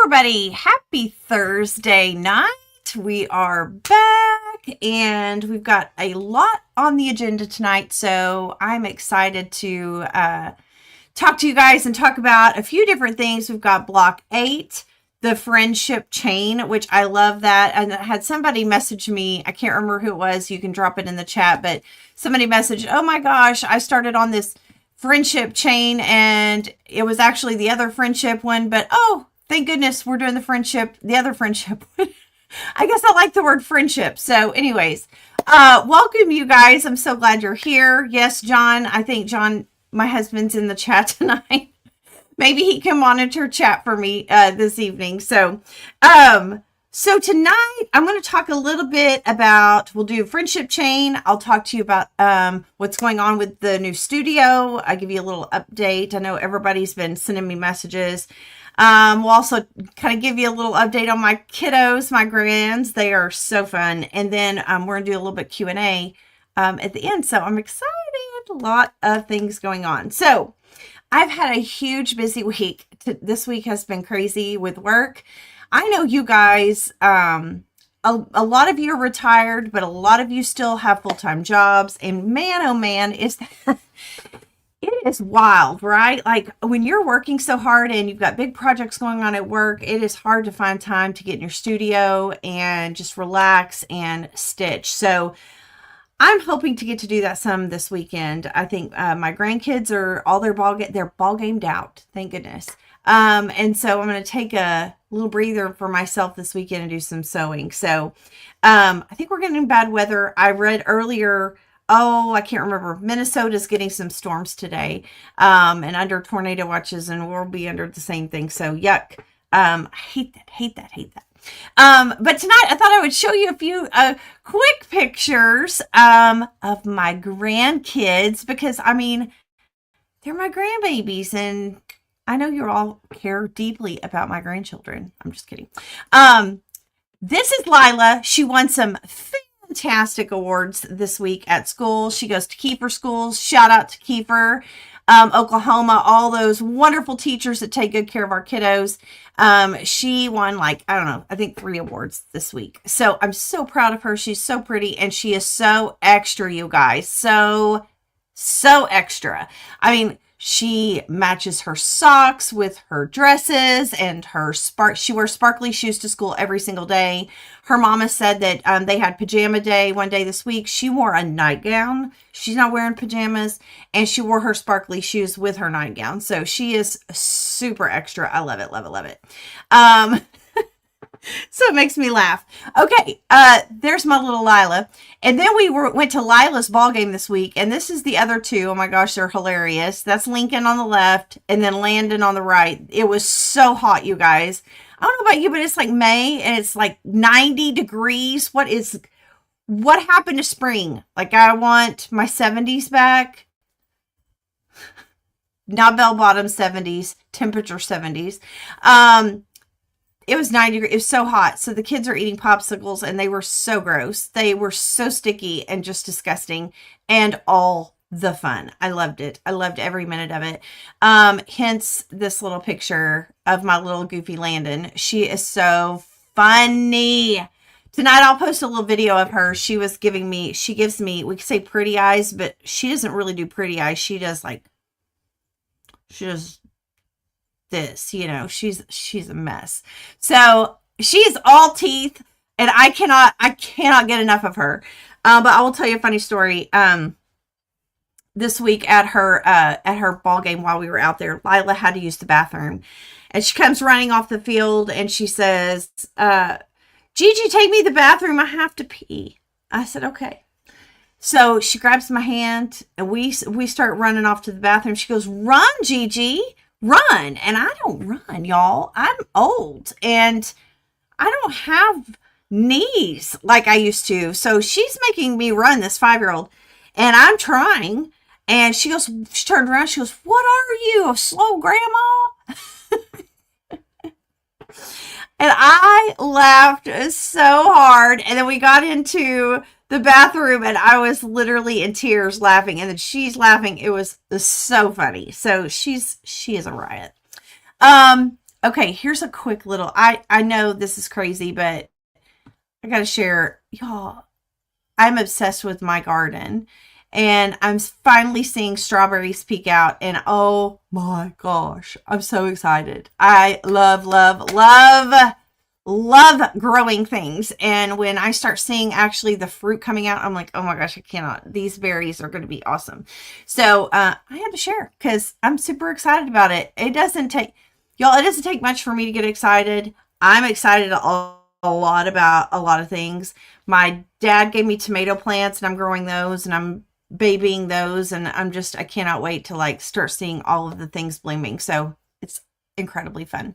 Everybody, happy Thursday night. We are back and we've got a lot on the agenda tonight, so I'm excited to talk to you guys and talk about a few different things. We've got block 8, the friendship chain, which I love that. And I had somebody message me, I can't remember who it was, you can drop it in the chat, but somebody messaged, oh my gosh, I started on this friendship chain and it was actually the other friendship one, but oh, thank goodness we're doing the other friendship. I guess I like the word friendship. So anyways, welcome you guys. I'm so glad you're here. Yes, John, I think John, my husband's in the chat tonight. Maybe he can monitor chat for me this evening. So tonight I'm going to talk a little bit about, we'll do friendship chain. I'll talk to you about what's going on with the new studio. I'll give you a little update. I know everybody's been sending me messages. We'll also kind of give you a little update on my kiddos, my grands. They are so fun. And then we're going to do a little bit Q&A at the end. So I'm excited. A lot of things going on. So I've had a huge busy week. This week has been crazy with work. I know you guys, a lot of you are retired, but a lot of you still have full-time jobs. And man, oh man, is that... It is wild, right? Like when you're working so hard and you've got big projects going on at work, it is hard to find time to get in your studio and just relax and stitch. So I'm hoping to get to do that some this weekend. I think my grandkids are all they're ball gamed out. Thank goodness. And so I'm going to take a little breather for myself this weekend and do some sewing. So I think we're getting bad weather. I read earlier, I can't remember. Minnesota's getting some storms today, and under tornado watches, and we'll be under the same thing. So yuck. I hate that. But tonight I thought I would show you a few quick pictures of my grandkids, because I mean, they're my grandbabies, and I know you all care deeply about my grandchildren. I'm just kidding. This is Lila. She won some fantastic awards this week at school. She goes to Kiefer schools. Shout out to Kiefer, Oklahoma, all those wonderful teachers that take good care of our kiddos. She won I think 3 awards this week. So I'm so proud of her. She's so pretty and she is so extra, you guys. So extra. I mean, she matches her socks with her dresses and she wears sparkly shoes to school every single day. Her mama said that they had pajama day one day this week. She wore a nightgown. She's not wearing pajamas, and she wore her sparkly shoes with her nightgown. So she is super extra. I love it, love it, love it. So it makes me laugh. Okay, there's my little Lila. And then we went to Lila's ball game this week, and this is the other two. Oh my gosh, they're hilarious. That's Lincoln on the left and then Landon on the right. It was so hot, you guys. I don't know about you, but it's like May and it's like 90 degrees. What happened to spring? Like, I want my 70s back. not bell bottom 70s, temperature 70s. It was 90 degrees. It was so hot. So the kids are eating popsicles and they were so gross. They were so sticky and just disgusting, and all the fun. I loved it. I loved every minute of it. Hence this little picture of my little goofy Landon. She is so funny. Tonight I'll post a little video of her. She gives me, we could say pretty eyes, but she doesn't really do pretty eyes. She does this, she's a mess. So she's all teeth, and I cannot get enough of her. But I will tell you a funny story. This week at her ball game, while we were out there, Lila had to use the bathroom, and she comes running off the field and she says, Gigi, take me to the bathroom. I have to pee. I said, okay. So she grabs my hand and we start running off to the bathroom. She goes, run, Gigi, run. And I don't run, y'all. I'm old and I don't have knees like I used to. So she's making me run, this 5-year-old, and I'm trying. And she turned around. She goes, what are you, a slow grandma? And I laughed so hard. And then we got into the bathroom and I was literally in tears laughing. And then she's laughing. It was so funny. So she is a riot. Okay, here's a quick little, I know this is crazy, but I got to share, y'all. I'm obsessed with my garden. And I'm finally seeing strawberries peek out. And oh my gosh, I'm so excited. I love growing things. And when I start seeing actually the fruit coming out, I'm like, oh my gosh, I cannot. These berries are going to be awesome. So I had to share because I'm super excited about it. It doesn't take much for me to get excited. I'm excited a lot about a lot of things. My dad gave me tomato plants and I'm growing those and I'm babying those, and I cannot wait to start seeing all of the things blooming. So it's incredibly fun.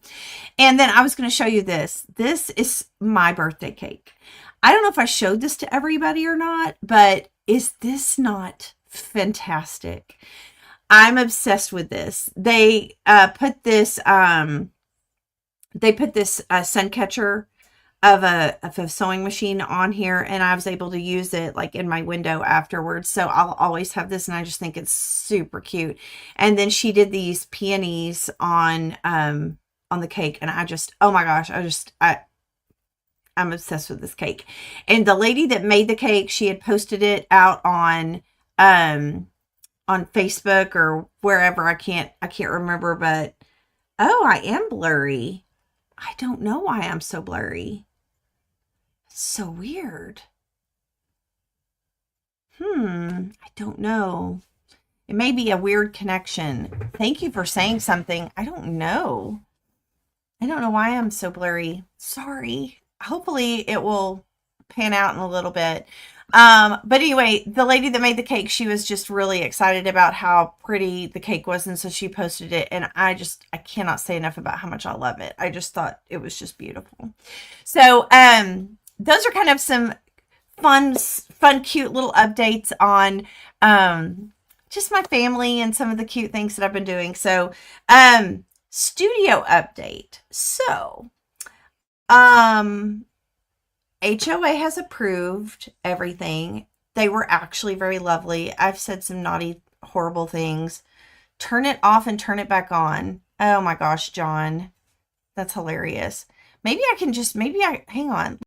And then I was going to show you this. This is my birthday cake. I don't know if I showed this to everybody or not, but is this not fantastic? I'm obsessed with this. They put this sun catcher of a sewing machine on here, and I was able to use it in my window afterwards. So I'll always have this, and I just think it's super cute. And then she did these peonies on the cake, and oh my gosh, I'm obsessed with this cake. And the lady that made the cake, she had posted it out on Facebook or wherever. I can't remember, but oh, I am blurry. I don't know why I'm so blurry. So weird. I don't know. It may be a weird connection. Thank you for saying something. I don't know. I don't know why I'm so blurry. Sorry. Hopefully it will pan out in a little bit. But anyway, the lady that made the cake, she was just really excited about how pretty the cake was. And so she posted it, and I cannot say enough about how much I love it. I just thought it was just beautiful. So, those are kind of some fun, cute little updates on, just my family and some of the cute things that I've been doing. So, studio update. So, HOA has approved everything. They were actually very lovely. I've said some naughty, horrible things. Turn it off and turn it back on. Oh my gosh, John. That's hilarious. Hang on.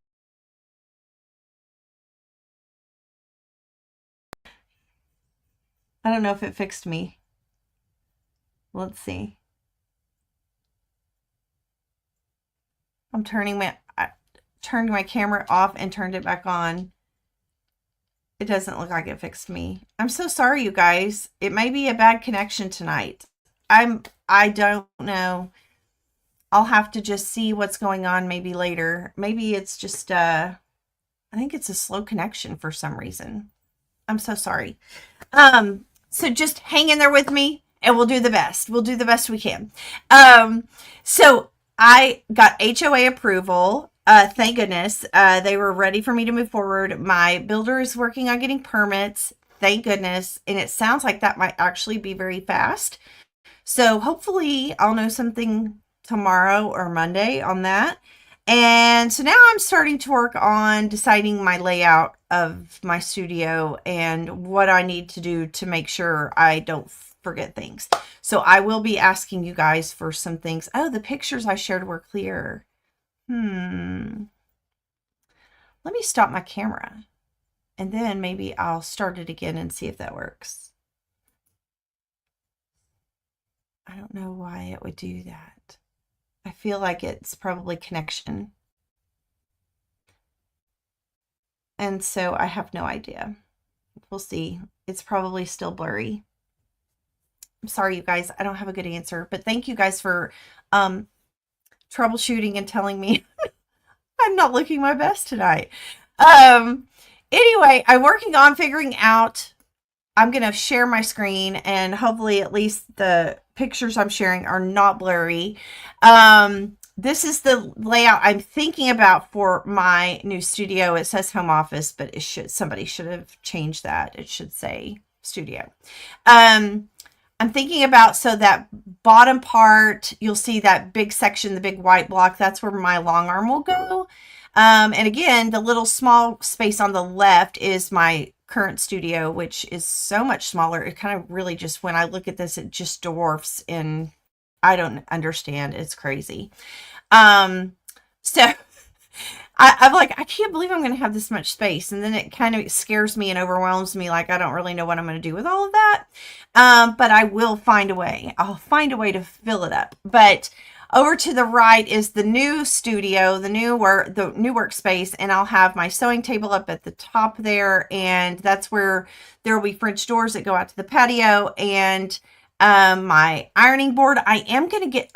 I don't know if it fixed me. Let's see. I turned my camera off and turned it back on. It doesn't look like it fixed me. I'm so sorry, you guys. It may be a bad connection tonight. I don't know. I'll have to just see what's going on maybe later. Maybe it's just, I think it's a slow connection for some reason. I'm so sorry. So just hang in there with me and we'll do the best. We'll do the best we can. So I got HOA approval. Thank goodness. They were ready for me to move forward. My builder is working on getting permits. Thank goodness. And it sounds like that might actually be very fast. So hopefully I'll know something tomorrow or Monday on that. And so now I'm starting to work on deciding my layout of my studio and what I need to do to make sure I don't forget things. So I will be asking you guys for some things. Oh, the pictures I shared were clear. Let me stop my camera and then maybe I'll start it again and see if that works. I don't know why it would do that. I feel like it's probably connection. And so I have no idea. We'll see. It's probably still blurry. I'm sorry, you guys. I don't have a good answer, but thank you guys for troubleshooting and telling me I'm not looking my best tonight. Anyway, I'm working on figuring out. I'm going to share my screen and hopefully at least the pictures I'm sharing are not blurry. This is the layout I'm thinking about for my new studio. It says home office, but somebody should have changed that. It should say studio. I'm thinking about, so that bottom part, you'll see that big section, the big white block, that's where my long arm will go. And again, the little small space on the left is my current studio, which is so much smaller. It kind of really just, when I look at this, it just dwarfs in, I don't understand. It's crazy. So I'm like, I can't believe I'm going to have this much space. And then it kind of scares me and overwhelms me. Like, I don't really know what I'm going to do with all of that. But I will find a way. I'll find a way to fill it up. But over to the right is the new studio, the new workspace, and I'll have my sewing table up at the top there, and that's where there will be French doors that go out to the patio, and my ironing board. I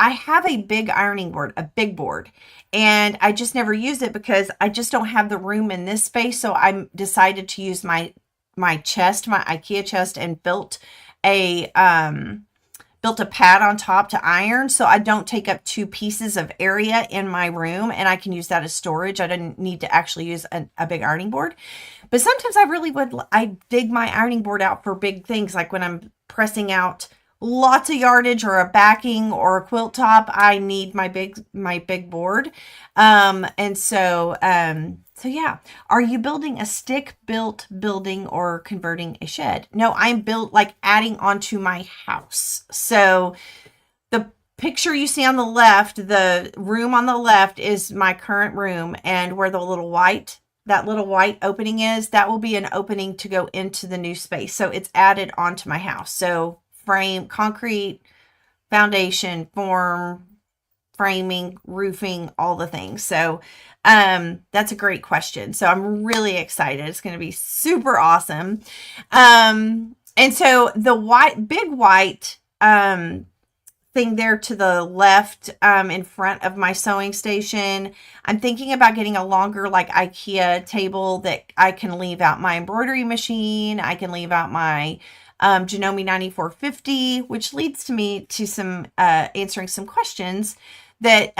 have a big ironing board, a big board, and I just never use it because I just don't have the room in this space. So I decided to use my chest, my IKEA chest, and built a pad on top to iron, so I don't take up 2 pieces of area in my room, and I can use that as storage. I didn't need to actually use a big ironing board. But sometimes I dig my ironing board out for big things, like when I'm pressing out lots of yardage or a backing or a quilt top, I need my big board. So yeah. Are you building a stick-built building or converting a shed? No, I'm adding onto my house. So the picture you see on the left, the room on the left is my current room, and where that little white opening is, that will be an opening to go into the new space. So it's added onto my house. So frame, concrete, foundation, form, framing, roofing, all the things. So that's a great question. So I'm really excited. It's going to be super awesome. And so the big white thing there to the left in front of my sewing station, I'm thinking about getting a longer IKEA table that I can leave out my embroidery machine. I can leave out my Janome 9450, which leads to me to some answering some questions that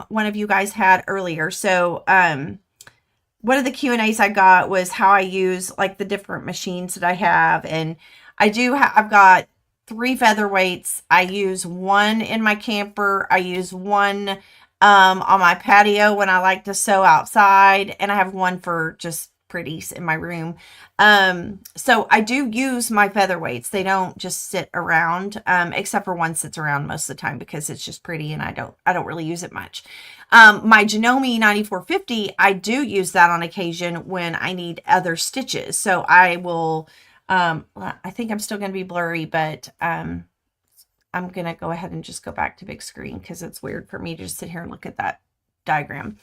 one of you guys had earlier. So one of the Q&As I got was how I use the different machines that I have. And I've got 3 featherweights. I use one in my camper. I use one on my patio when I like to sew outside. And I have one for just pretties in my room. So I do use my featherweights. They don't just sit around, except for one sits around most of the time because it's just pretty and I don't really use it much. My Janome 9450, I do use that on occasion when I need other stitches. So I will, I think I'm still going to be blurry, but, I'm going to go ahead and just go back to big screen because it's weird for me to just sit here and look at that diagram.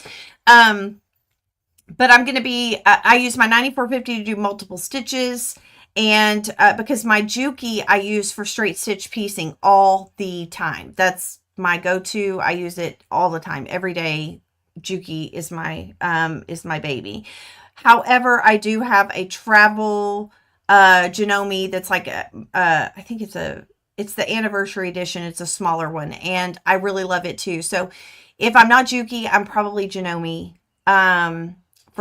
But I'm going to be, I use my 9450 to do multiple stitches. And because my Juki I use for straight stitch piecing all the time. That's my go-to. I use it all the time. Every day, Juki is my baby. However, I do have a travel Janome that's I think it's the anniversary edition. It's a smaller one. And I really love it too. So if I'm not Juki, I'm probably Janome.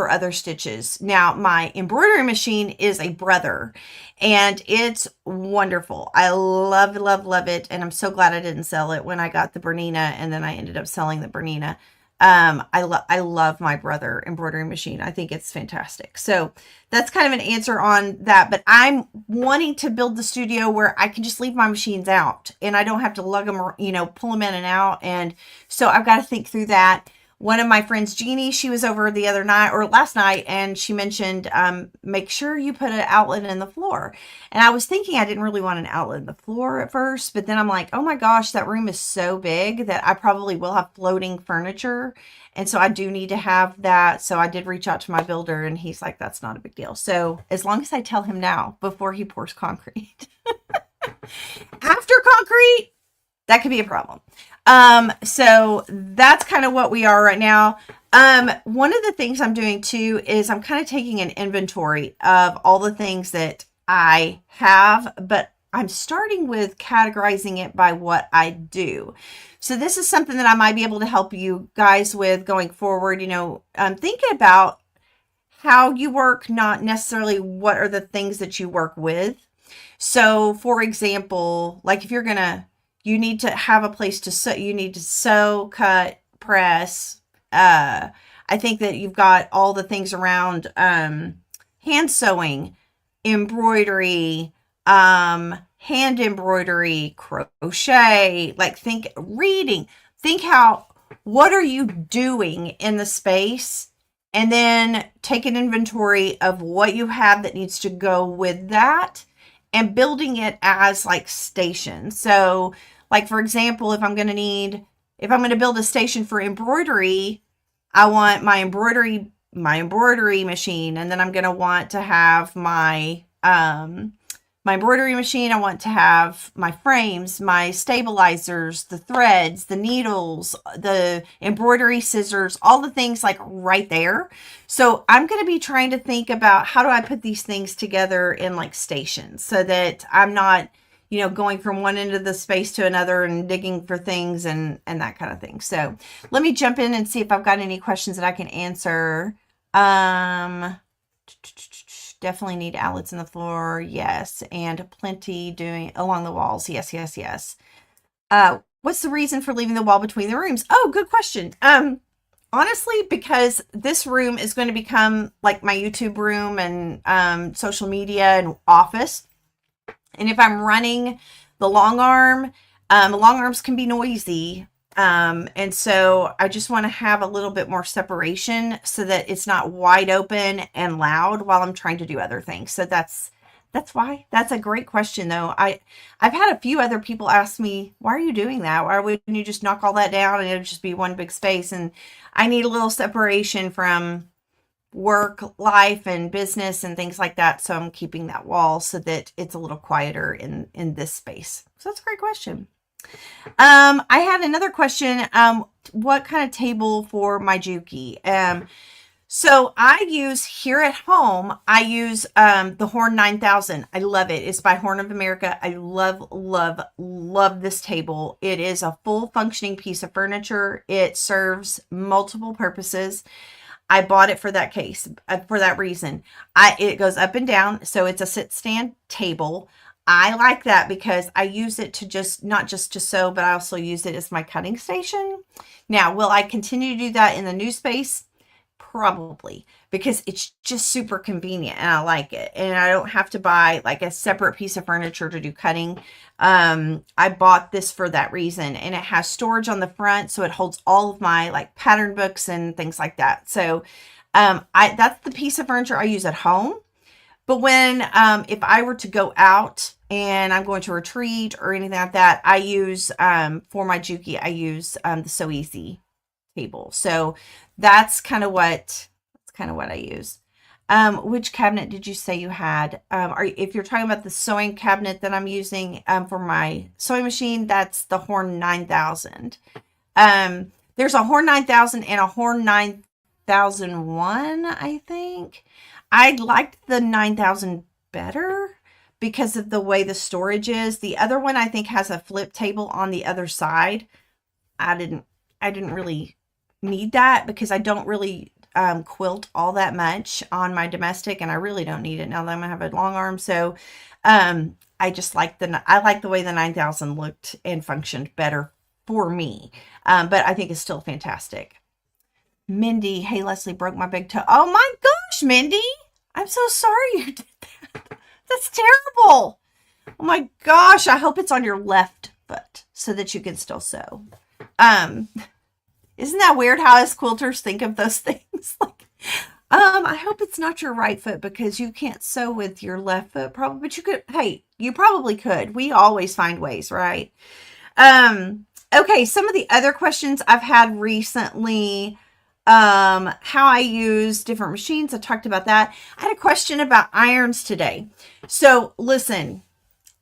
for other stitches. Now, my embroidery machine is a brother, and it's wonderful. I love, love, love it, and I'm so glad I didn't sell it when I got the Bernina, and then I ended up selling the Bernina. I love my brother embroidery machine. I think it's fantastic. So that's kind of an answer on that, but I'm wanting to build the studio where I can just leave my machines out and I don't have to lug them or, pull them in and out. And so I've got to think through that. One of my friends, Jeannie, she was over the other night or last night, and she mentioned, make sure you put an outlet in the floor. And I was thinking I didn't really want an outlet in the floor at first, but then I'm like, oh my gosh, that room is so big that I probably will have floating furniture. And so I do need to have that. So I did reach out to my builder, and he's like, that's not a big deal. So as long as I tell him now before he pours concrete. After concrete, that could be a problem. So that's kind of what we are right now. One of the things I'm doing too is I'm kind of taking an inventory of all the things that I have, but I'm starting with categorizing it by what I do. So this is something that I might be able to help you guys with going forward. Thinking about how you work, not necessarily what are the things that you work with. So for example, like if you need to have a place to sew. You need to sew, cut, press. I think that you've got all the things around hand sewing, embroidery, hand embroidery, crochet. Like reading. Think what are you doing in the space? And then take an inventory of what you have that needs to go with that, and building it as like stations. So like, for example, if I'm going to build a station for embroidery, I want my embroidery machine. And then I'm going to want to have my embroidery machine. I want to have my frames, my stabilizers, the threads, the needles, the embroidery scissors, all the things like right there. So I'm going to be trying to think about how do I put these things together in like stations so that I'm not, going from one end of the space to another and digging for things and that kind of thing. So let me jump in and see if I've got any questions that I can answer. Definitely need outlets in the floor. Yes. And plenty doing along the walls. Yes, yes, yes. What's the reason for leaving the wall between the rooms? Oh, good question. Honestly, because this room is going to become like my YouTube room and social media and office. And if I'm running the long arms can be noisy. And so I just want to have a little bit more separation so that it's not wide open and loud while I'm trying to do other things. So that's why. That's a great question though. I've had a few other people ask me, why are you doing that? Why wouldn't you just knock all that down and it'll just be one big space? And I need a little separation from work, life, and business and things like that. So I'm keeping that wall so that it's a little quieter in this space. So that's a great question. I had another question. What kind of table for my Juki? So I use here at home, I use the Horn 9000. I love it. It's by Horn of America. I love, love, love this table. It is a full functioning piece of furniture. It serves multiple purposes. I bought it for that case, for that reason. It goes up and down, so it's a sit stand table. I like that because I use it to not just to sew, but I also use it as my cutting station. Now, will I continue to do that in the new space? Probably, because it's just super convenient and I like it. And I don't have to buy like a separate piece of furniture to do cutting. I bought this for that reason, and it has storage on the front, so it holds all of my like pattern books and things like that. So that's the piece of furniture I use at home. But when if I were to go out and I'm going to retreat or anything like that, I use for my Juki, I use the So Easy table. So that's kind of what I use. Which cabinet did you say you had? If you're talking about the sewing cabinet that I'm using for my sewing machine, that's the Horn 9000. There's a Horn 9000 and a Horn 9001, I think. I liked the 9000 better because of the way the storage is. The other one I think has a flip table on the other side. I didn't really need that because I don't really quilt all that much on my domestic, and I really don't need it now that I'm gonna have a long arm. So I just like I like the way the 9000 looked and functioned better for me. But I think it's still fantastic. Mindy, hey Leslie, broke my big toe. Oh my gosh, Mindy, I'm so sorry you did that. That's terrible. Oh my gosh, I hope it's on your left foot so that you can still sew. Isn't that weird how us quilters think of those things? Like, I hope it's not your right foot because you can't sew with your left foot probably, but you could, hey, you probably could. We always find ways, right? Okay, some of the other questions I've had recently, how I use different machines. I talked about that. I had a question about irons today. So listen,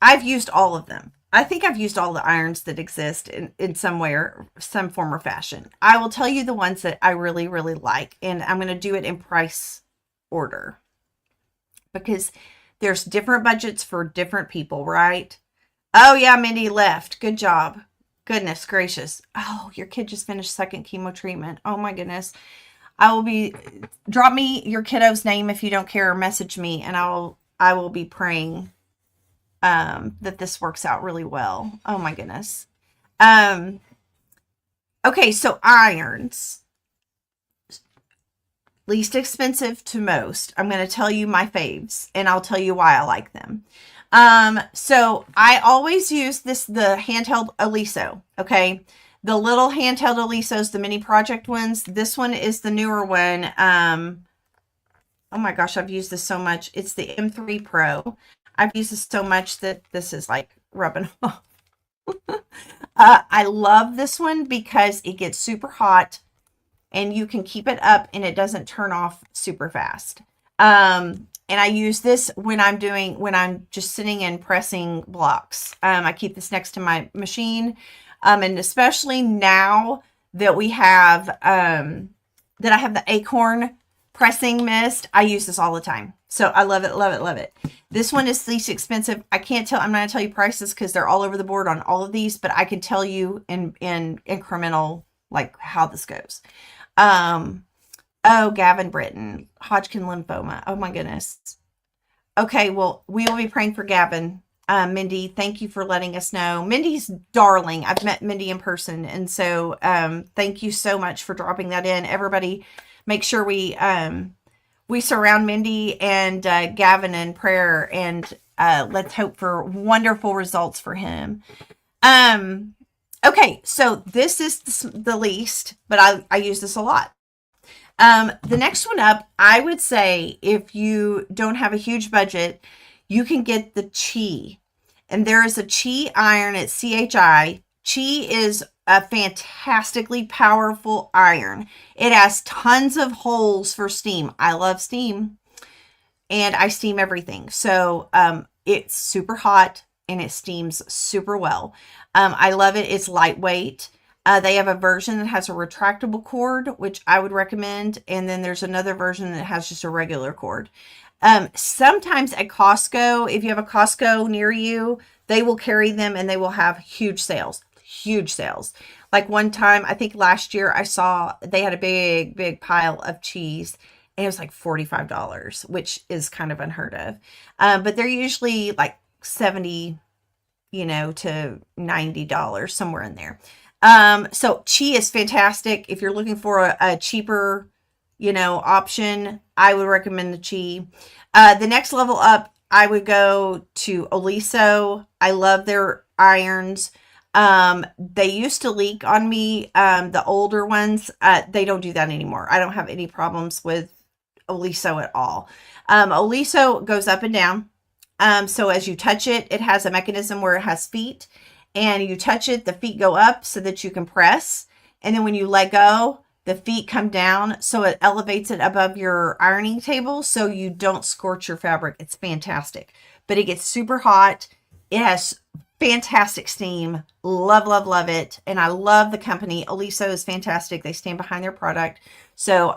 I've used all of them. I think I've used all the irons that exist in some way or some form or fashion. I will tell you the ones that I really, really like, and I'm going to do it in price order because there's different budgets for different people, right? Oh yeah, Mindy left. Good job. Goodness gracious. Oh, your kid just finished second chemo treatment. Oh my goodness. Drop me your kiddo's name if you don't care, or message me, and I will be praying that this works out really well. Oh my goodness. Okay, so irons. Least expensive to most. I'm going to tell you my faves, and I'll tell you why I like them. So I always use the handheld Aliso, okay? The little handheld Alisos, the mini project ones. This one is the newer one. Oh my gosh, I've used this so much. It's the M3 Pro. I've used this so much that this is like rubbing off. I love this one because it gets super hot and you can keep it up and it doesn't turn off super fast. And I use this when I'm just sitting and pressing blocks. I keep this next to my machine. And especially now that we have, that I have the Acorn pressing mist, I use this all the time. So I love it, love it, love it. This one is least expensive. I'm not going to tell you prices because they're all over the board on all of these, but I can tell you in incremental, like how this goes. Oh, Gavin Britton, Hodgkin lymphoma. Oh my goodness. Okay, well, we will be praying for Gavin. Mindy, thank you for letting us know. Mindy's darling. I've met Mindy in person. And so thank you so much for dropping that in. Everybody, make sure we surround Mindy and Gavin in prayer, and let's hope for wonderful results for him. Okay, so this is the least, but I use this a lot. The next one up, I would say if you don't have a huge budget, you can get the Chi. And there is a Chi iron at CHI. Chi is a fantastically powerful iron. It has tons of holes for steam. I love steam. And I steam everything. So it's super hot and it steams super well. I love it. It's lightweight. They have a version that has a retractable cord, which I would recommend. And then there's another version that has just a regular cord. Sometimes at Costco, if you have a Costco near you, they will carry them and they will have huge sales. Like one time, I think last year, I saw they had a big pile of cheese and it was like $45, which is kind of unheard of. But they're usually like $70, to $90, somewhere in there. So Chi is fantastic. If you're looking for a cheaper, option, I would recommend the Chi. The next level up, I would go to Oliso. I love their irons. They used to leak on me, the older ones. They don't do that anymore. I don't have any problems with Oliso at all. Oliso goes up and down. So as you touch it, it has a mechanism where it has feet, and you touch it, the feet go up so that you can press. And then when you let go, the feet come down, so it elevates it above your ironing table so you don't scorch your fabric. It's fantastic. But it gets super hot. It has fantastic steam. Love, love, love it. And I love the company. Oliso is fantastic. They stand behind their product. So,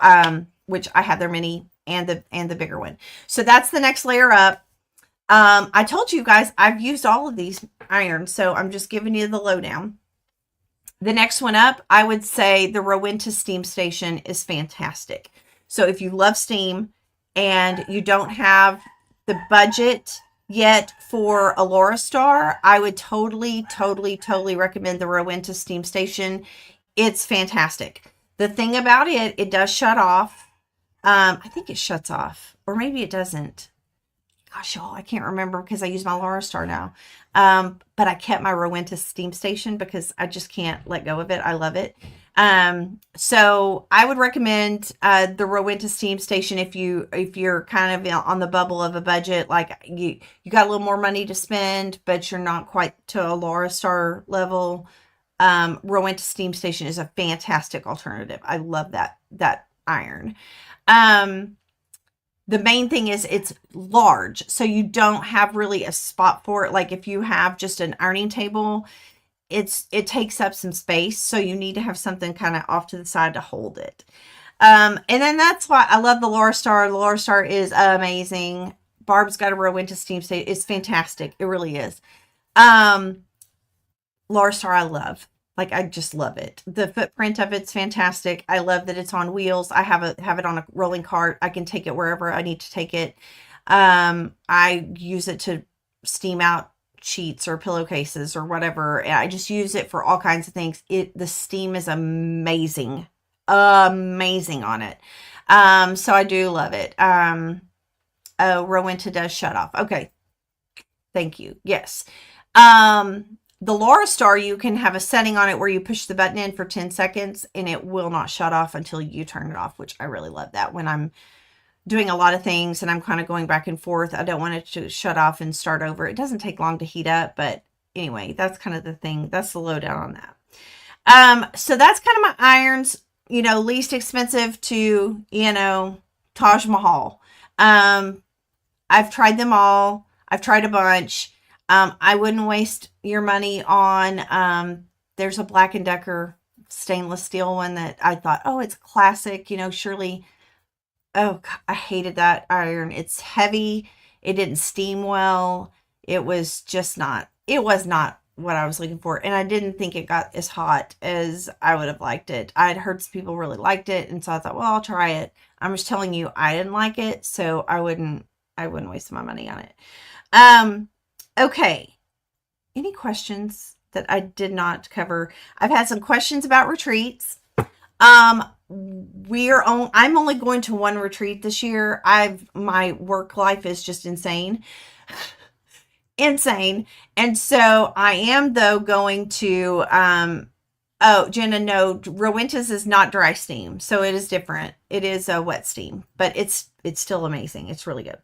which I have their mini and the bigger one. So that's the next layer up. I told you guys I've used all of these irons, so I'm just giving you the lowdown. The next one up, I would say the Rowenta Steam Station is fantastic. So if you love steam and you don't have the budget yet for a Laura Star, I would totally recommend the Rowenta Steam Station. It's fantastic. The thing about it, it does shut off. I think it shuts off, or maybe it doesn't. Gosh, y'all, I can't remember because I use my Laura Star now. But I kept my Rowenta Steam Station because I just can't let go of it. I love it. So I would recommend the Rowenta Steam Station if you're kind of on the bubble of a budget, like you got a little more money to spend, but you're not quite to a Laura Star level. Rowenta Steam Station is a fantastic alternative. I love that iron. The main thing is it's large, so you don't have really a spot for it. Like if you have just an ironing table, it takes up some space, so you need to have something kind of off to the side to hold it. And then that's why I love the Laura Star. The Laura Star is amazing. Barb's got a Rowenta Steam Station. It's fantastic. It really is. Laura Star I love. Like, I just love it. The footprint of it's fantastic. I love that it's on wheels. I have it on a rolling cart. I can take it wherever I need to take it. I use it to steam out sheets or pillowcases or whatever. I just use it for all kinds of things. The steam is amazing. Amazing on it. So I do love it. Rowenta does shut off. Okay. Thank you. Yes. The Laura Star, you can have a setting on it where you push the button in for 10 seconds and it will not shut off until you turn it off, which I really love that. When I'm doing a lot of things and I'm kind of going back and forth, I don't want it to shut off and start over. It doesn't take long to heat up, but anyway, that's kind of the thing. That's the lowdown on that. So that's kind of my irons, least expensive to, Taj Mahal. I've tried them all. I've tried a bunch. I wouldn't waste your money on, there's a Black & Decker stainless steel one that I thought, oh, it's classic, surely. Oh, I hated that iron. It's heavy. It didn't steam well. It was not what I was looking for. And I didn't think it got as hot as I would have liked it. I'd heard some people really liked it. And so I thought, well, I'll try it. I'm just telling you, I didn't like it. So I wouldn't waste my money on it. Okay. Any questions that I did not cover? I've had some questions about retreats. I'm only going to one retreat this year. My work life is just insane. Insane. And so I am though going to, oh, Jenna, no, Rowenta's is not dry steam. So it is different. It is a wet steam, but it's still amazing. It's really good.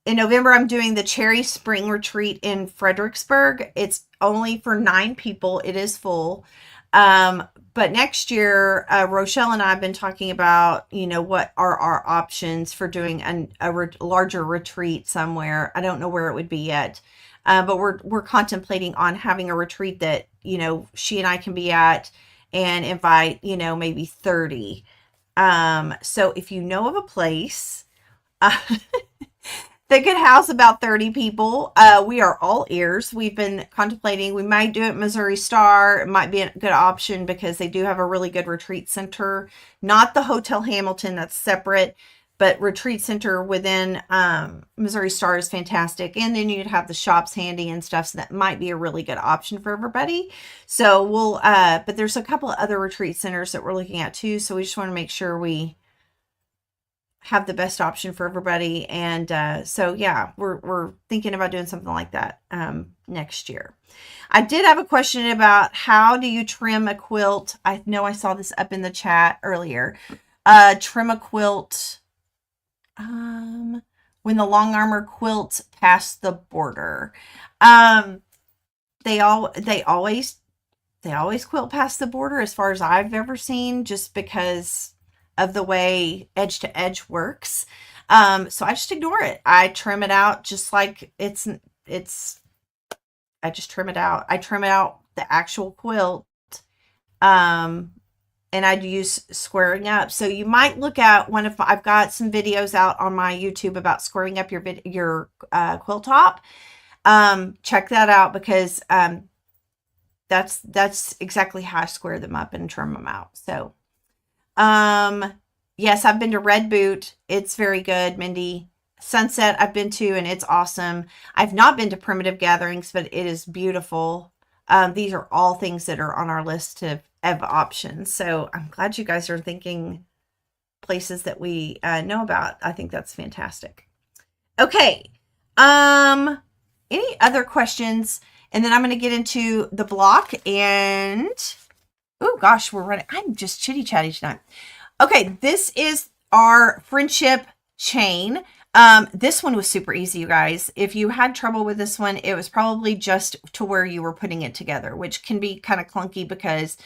In November, I'm doing the Cherry Spring Retreat in Fredericksburg. It's only for 9 people. It is full. But next year, Rochelle and I have been talking about, what are our options for doing a larger retreat somewhere. I don't know where it would be yet. But we're contemplating on having a retreat that, she and I can be at and invite, maybe 30. So if you know of a place, that could house about 30 people. We are all ears. We've been contemplating. We might do it Missouri Star. It might be a good option because they do have a really good retreat center. Not the Hotel Hamilton, that's separate, but retreat center within Missouri Star is fantastic. And then you'd have the shops handy and stuff. So that might be a really good option for everybody. So but there's a couple of other retreat centers that we're looking at too. So we just want to make sure we have the best option for everybody. And so yeah, we're thinking about doing something like that next year. I did have a question about how do you trim a quilt. I know I saw this up in the chat earlier. Trim a quilt when the long armor quilts past the border. They always quilt past the border as far as I've ever seen, just because of the way edge to edge works. So I just ignore it. I trim it out just like I just trim it out. I trim out the actual quilt. And I'd use squaring up. So you might look at I've got some videos out on my YouTube about squaring up your quilt top. Check that out because, that's exactly how I square them up and trim them out. So, Yes, I've been to Red Boot. It's very good, Mindy. Sunset I've been to, and it's awesome. I've not been to Primitive Gatherings, but it is beautiful. These are all things that are on our list of options. So I'm glad you guys are thinking places that we know about. I think that's fantastic. Okay. Um, any other questions? And then I'm going to get into the block and oh gosh, we're running. I'm just chitty chatty tonight. Okay, this is our friendship chain. This one was super easy, you guys. If you had trouble with this one, it was probably just to where you were putting it together, which can be kind of clunky because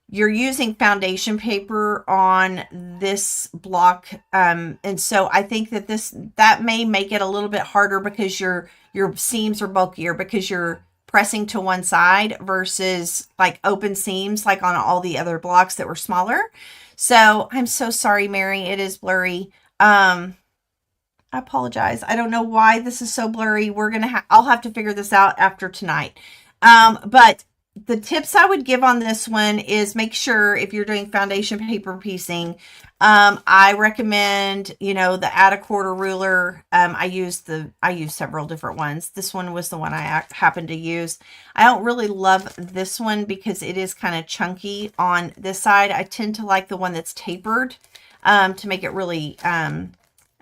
you're using foundation paper on this block. And so I think that that may make it a little bit harder because your seams are bulkier because you're pressing to one side versus like open seams like on all the other blocks that were smaller. So I'm so sorry, Mary. It is blurry. I apologize. I don't know why this is so blurry. I'll have to figure this out after tonight. But the tips I would give on this one is make sure if you're doing foundation paper piecing, I recommend, the add a quarter ruler. I use several different ones. This one was the one I happened to use. I don't really love this one because it is kind of chunky on this side. I tend to like the one that's tapered, to make it really, I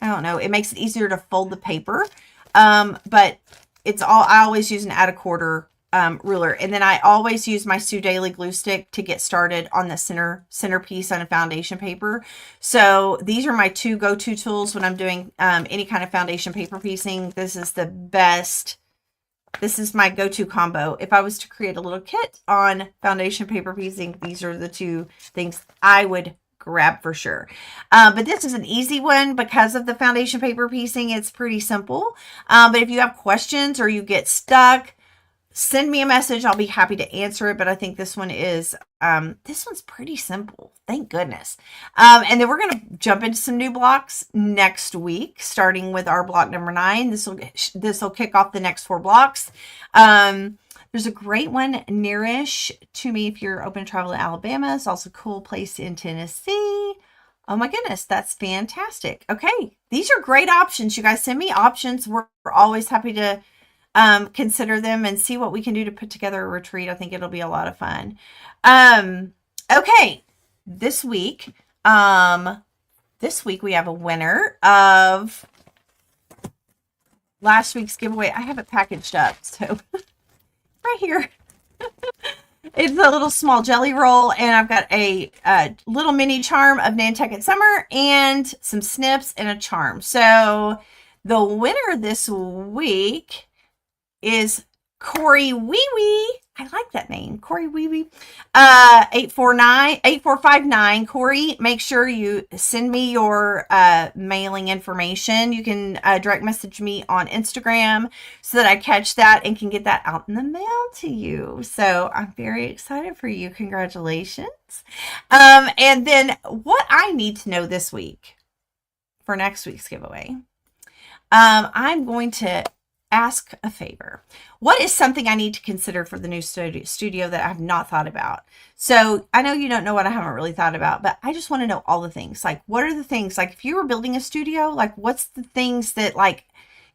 don't know, it makes it easier to fold the paper. But I always use an add a quarter ruler. And then I always use my Sue Daily glue stick to get started on the centerpiece on a foundation paper. So these are my two go-to tools when I'm doing any kind of foundation paper piecing. This is the best. This is my go-to combo. If I was to create a little kit on foundation paper piecing, these are the two things I would grab for sure. But this is an easy one because of the foundation paper piecing. It's pretty simple. But if you have questions or you get stuck, send me a message. I'll be happy to answer it. But I think this one is, this one's pretty simple. Thank goodness. And then we're going to jump into some new blocks next week, starting with our block number 9. This will kick off the next 4 blocks. There's a great one nearish to me if you're open to travel to Alabama. It's also a cool place in Tennessee. Oh my goodness, that's fantastic. Okay, these are great options. You guys send me options. We're always happy to consider them and see what we can do to put together a retreat. I think it'll be a lot of fun. Okay, this week we have a winner of last week's giveaway. I have it packaged up, so right here. It's a little small jelly roll, and I've got a little mini charm of Nantucket Summer and some snips and a charm. So the winner this week is Corey Wee Wee. I like that name, Corey Wee Wee. 8459. Corey, make sure you send me your mailing information. You can direct message me on Instagram so that I catch that and can get that out in the mail to you. So I'm very excited for you. Congratulations. And then what I need to know this week for next week's giveaway, I'm going to ask a favor. What is something I need to consider for the new studio that I have not thought about? So I know you don't know what I haven't really thought about, but I just want to know all the things. Like, what are the things, like if you were building a studio, like what's the things that like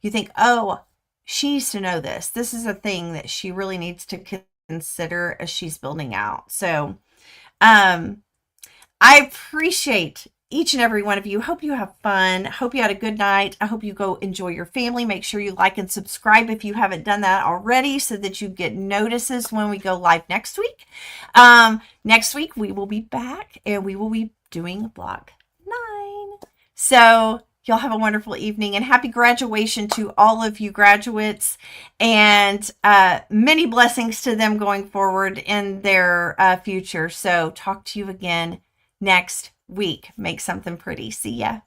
you think, oh, she needs to know this. This is a thing that she really needs to consider as she's building out. So I appreciate each and every one of you. Hope you have fun. Hope you had a good night. I hope you go enjoy your family. Make sure you like and subscribe if you haven't done that already so that you get notices when we go live next week. Next week we will be back and we will be doing block 9. So y'all have a wonderful evening and happy graduation to all of you graduates, and many blessings to them going forward in their future. So talk to you again next week. Make something pretty. See ya.